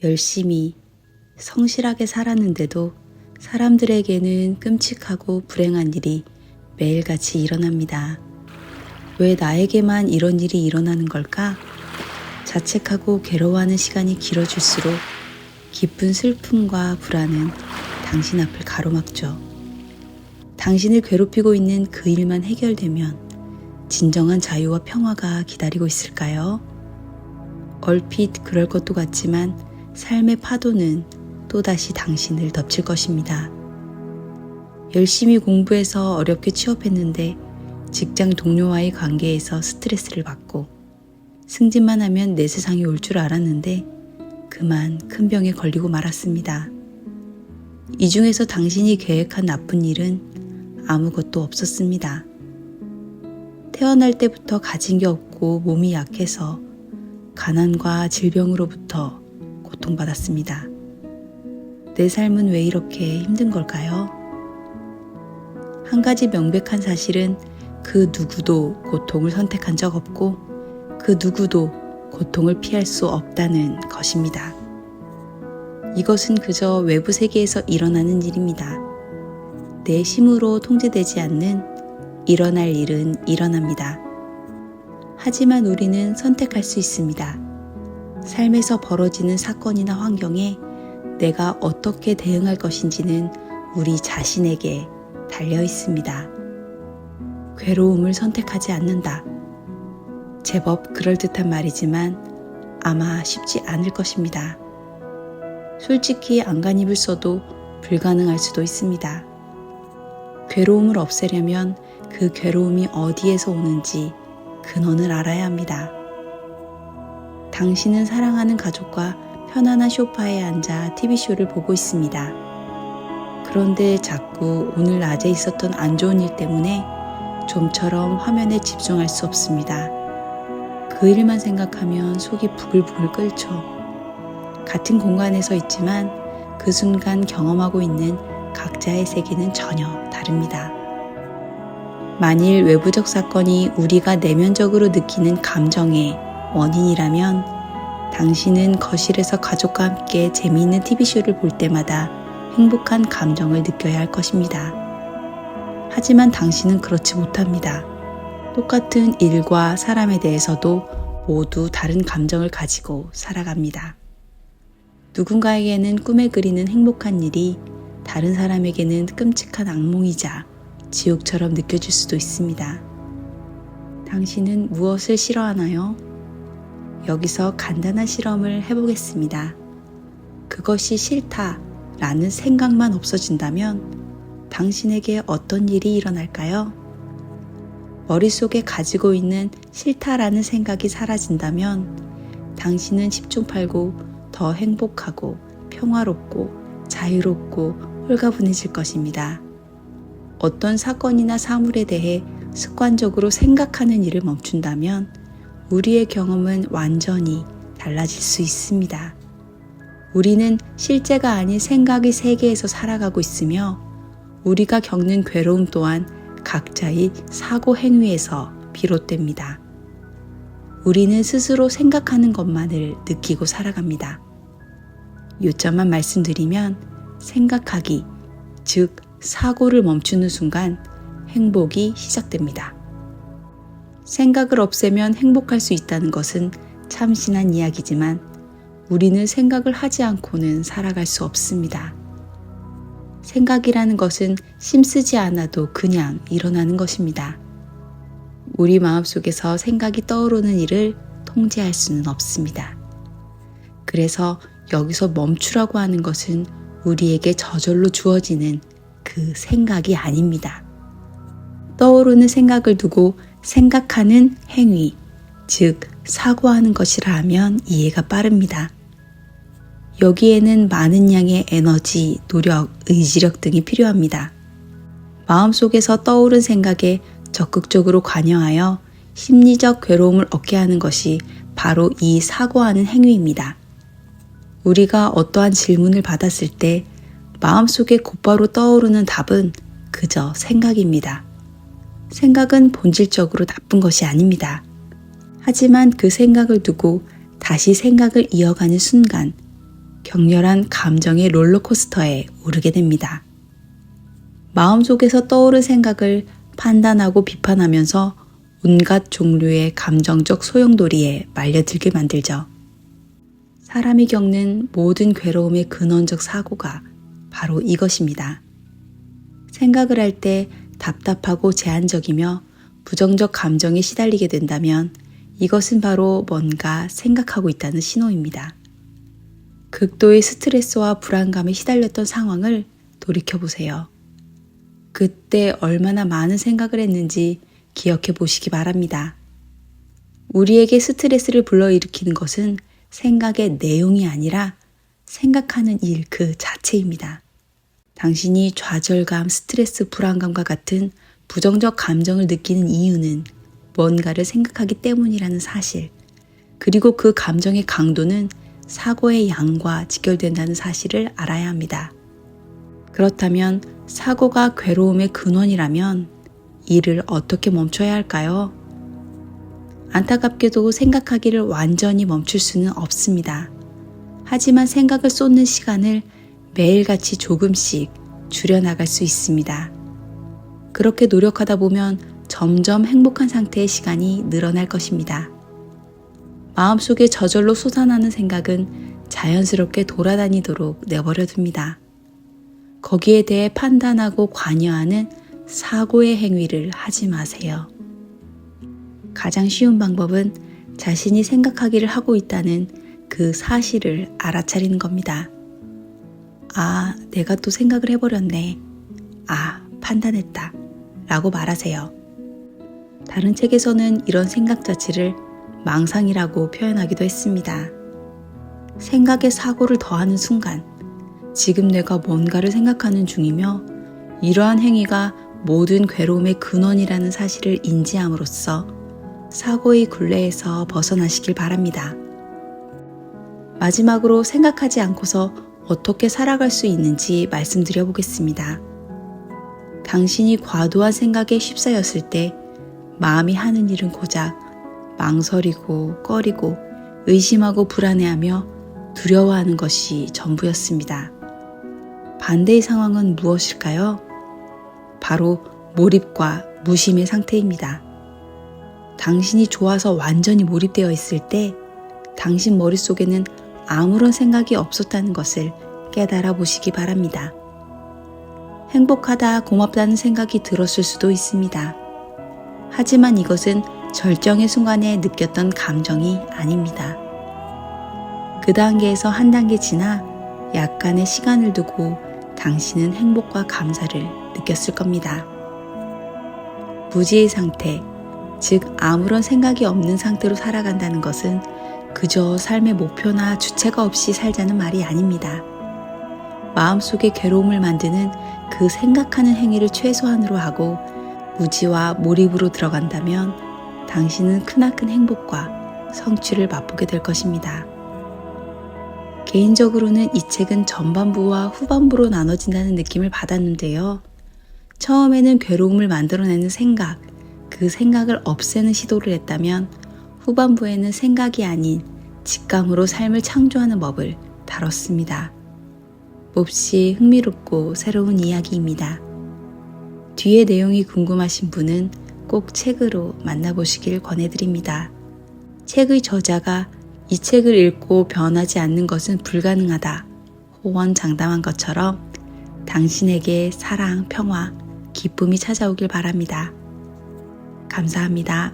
열심히 성실하게 살았는데도 사람들에게는 끔찍하고 불행한 일이 매일같이 일어납니다. 왜 나에게만 이런 일이 일어나는 걸까? 자책하고 괴로워하는 시간이 길어질수록 깊은 슬픔과 불안은 당신 앞을 가로막죠. 당신을 괴롭히고 있는 그 일만 해결되면 진정한 자유와 평화가 기다리고 있을까요? 얼핏 그럴 것도 같지만 삶의 파도는 또다시 당신을 덮칠 것입니다. 열심히 공부해서 어렵게 취업했는데 직장 동료와의 관계에서 스트레스를 받고 승진만 하면 내 세상이 올 줄 알았는데 그만 큰 병에 걸리고 말았습니다. 이 중에서 당신이 계획한 나쁜 일은 아무것도 없었습니다. 태어날 때부터 가진 게 없고 몸이 약해서 가난과 질병으로부터 고통받았습니다. 내 삶은 왜 이렇게 힘든 걸까요? 한 가지 명백한 사실은 그 누구도 고통을 선택한 적 없고 그 누구도 고통을 피할 수 없다는 것입니다. 이것은 그저 외부 세계에서 일어나는 일입니다. 내 힘으로 통제되지 않는 일어날 일은 일어납니다. 하지만 우리는 선택할 수 있습니다. 삶에서 벌어지는 사건이나 환경에 내가 어떻게 대응할 것인지는 우리 자신에게 달려 있습니다. 괴로움을 선택하지 않는다. 제법 그럴듯한 말이지만 아마 쉽지 않을 것입니다. 솔직히 안간힘을 써도 불가능할 수도 있습니다. 괴로움을 없애려면 그 괴로움이 어디에서 오는지 근원을 알아야 합니다. 당신은 사랑하는 가족과 편안한 소파에 앉아 TV쇼를 보고 있습니다. 그런데 자꾸 오늘 낮에 있었던 안 좋은 일 때문에 좀처럼 화면에 집중할 수 없습니다. 그 일만 생각하면 속이 부글부글 끓죠. 같은 공간에서 있지만 그 순간 경험하고 있는 각자의 세계는 전혀 다릅니다. 만일 외부적 사건이 우리가 내면적으로 느끼는 감정의 원인이라면 당신은 거실에서 가족과 함께 재미있는 TV쇼를 볼 때마다 행복한 감정을 느껴야 할 것입니다. 하지만 당신은 그렇지 못합니다. 똑같은 일과 사람에 대해서도 모두 다른 감정을 가지고 살아갑니다. 누군가에게는 꿈에 그리는 행복한 일이 다른 사람에게는 끔찍한 악몽이자 지옥처럼 느껴질 수도 있습니다. 당신은 무엇을 싫어하나요? 여기서 간단한 실험을 해보겠습니다. 그것이 싫다라는 생각만 없어진다면 당신에게 어떤 일이 일어날까요? 머릿속에 가지고 있는 싫다라는 생각이 사라진다면 당신은 10중 8구 더 행복하고 평화롭고 자유롭고 홀가분해질 것입니다. 어떤 사건이나 사물에 대해 습관적으로 생각하는 일을 멈춘다면 우리의 경험은 완전히 달라질 수 있습니다. 우리는 실제가 아닌 생각의 세계에서 살아가고 있으며 우리가 겪는 괴로움 또한 각자의 사고 행위에서 비롯됩니다. 우리는 스스로 생각하는 것만을 느끼고 살아갑니다. 요점만 말씀드리면 생각하기, 즉 사고를 멈추는 순간 행복이 시작됩니다. 생각을 없애면 행복할 수 있다는 것은 참신한 이야기지만 우리는 생각을 하지 않고는 살아갈 수 없습니다. 생각이라는 것은 힘쓰지 않아도 그냥 일어나는 것입니다. 우리 마음속에서 생각이 떠오르는 일을 통제할 수는 없습니다. 그래서 여기서 멈추라고 하는 것은 우리에게 저절로 주어지는 그 생각이 아닙니다. 떠오르는 생각을 두고 생각하는 행위, 즉 사고하는 것이라 하면 이해가 빠릅니다. 여기에는 많은 양의 에너지, 노력, 의지력 등이 필요합니다. 마음속에서 떠오른 생각에 적극적으로 관여하여 심리적 괴로움을 얻게 하는 것이 바로 이 사고하는 행위입니다. 우리가 어떠한 질문을 받았을 때 마음속에 곧바로 떠오르는 답은 그저 생각입니다. 생각은 본질적으로 나쁜 것이 아닙니다. 하지만 그 생각을 두고 다시 생각을 이어가는 순간 격렬한 감정의 롤러코스터에 오르게 됩니다. 마음속에서 떠오른 생각을 판단하고 비판하면서 온갖 종류의 감정적 소용돌이에 말려들게 만들죠. 사람이 겪는 모든 괴로움의 근원적 사고가 바로 이것입니다. 생각을 할 때 답답하고 제한적이며 부정적 감정에 시달리게 된다면 이것은 바로 뭔가 생각하고 있다는 신호입니다. 극도의 스트레스와 불안감에 시달렸던 상황을 돌이켜보세요. 그때 얼마나 많은 생각을 했는지 기억해 보시기 바랍니다. 우리에게 스트레스를 불러일으키는 것은 생각의 내용이 아니라 생각하는 일 그 자체입니다. 당신이 좌절감, 스트레스, 불안감과 같은 부정적 감정을 느끼는 이유는 뭔가를 생각하기 때문이라는 사실, 그리고 그 감정의 강도는 사고의 양과 직결된다는 사실을 알아야 합니다. 그렇다면 사고가 괴로움의 근원이라면 이를 어떻게 멈춰야 할까요? 안타깝게도 생각하기를 완전히 멈출 수는 없습니다. 하지만 생각을 쏟는 시간을 매일같이 조금씩 줄여나갈 수 있습니다. 그렇게 노력하다 보면 점점 행복한 상태의 시간이 늘어날 것입니다. 마음속에 저절로 솟아나는 생각은 자연스럽게 돌아다니도록 내버려 둡니다. 거기에 대해 판단하고 관여하는 사고의 행위를 하지 마세요. 가장 쉬운 방법은 자신이 생각하기를 하고 있다는 그 사실을 알아차리는 겁니다. 아, 내가 또 생각을 해버렸네. 아, 판단했다. 라고 말하세요. 다른 책에서는 이런 생각 자체를 망상이라고 표현하기도 했습니다. 생각에 사고를 더하는 순간, 지금 내가 뭔가를 생각하는 중이며 이러한 행위가 모든 괴로움의 근원이라는 사실을 인지함으로써 사고의 굴레에서 벗어나시길 바랍니다. 마지막으로 생각하지 않고서 어떻게 살아갈 수 있는지 말씀드려 보겠습니다. 당신이 과도한 생각에 휩싸였을 때 마음이 하는 일은 고작 망설이고 꺼리고 의심하고 불안해하며 두려워하는 것이 전부였습니다. 반대의 상황은 무엇일까요? 바로 몰입과 무심의 상태입니다. 당신이 좋아서 완전히 몰입되어 있을 때 당신 머릿속에는 아무런 생각이 없었다는 것을 깨달아 보시기 바랍니다. 행복하다, 고맙다는 생각이 들었을 수도 있습니다. 하지만 이것은 절정의 순간에 느꼈던 감정이 아닙니다. 그 단계에서 한 단계 지나 약간의 시간을 두고 당신은 행복과 감사를 느꼈을 겁니다. 무지의 상태, 즉 아무런 생각이 없는 상태로 살아간다는 것은 그저 삶의 목표나 주체가 없이 살자는 말이 아닙니다. 마음속에 괴로움을 만드는 그 생각하는 행위를 최소한으로 하고 무지와 몰입으로 들어간다면 당신은 크나큰 행복과 성취를 맛보게 될 것입니다. 개인적으로는 이 책은 전반부와 후반부로 나눠진다는 느낌을 받았는데요. 처음에는 괴로움을 만들어내는 생각, 그 생각을 없애는 시도를 했다면 후반부에는 생각이 아닌 직감으로 삶을 창조하는 법을 다뤘습니다. 몹시 흥미롭고 새로운 이야기입니다. 뒤의 내용이 궁금하신 분은 꼭 책으로 만나보시길 권해드립니다. 책의 저자가 이 책을 읽고 변하지 않는 것은 불가능하다 호언장담한 것처럼 당신에게 사랑, 평화, 기쁨이 찾아오길 바랍니다. 감사합니다.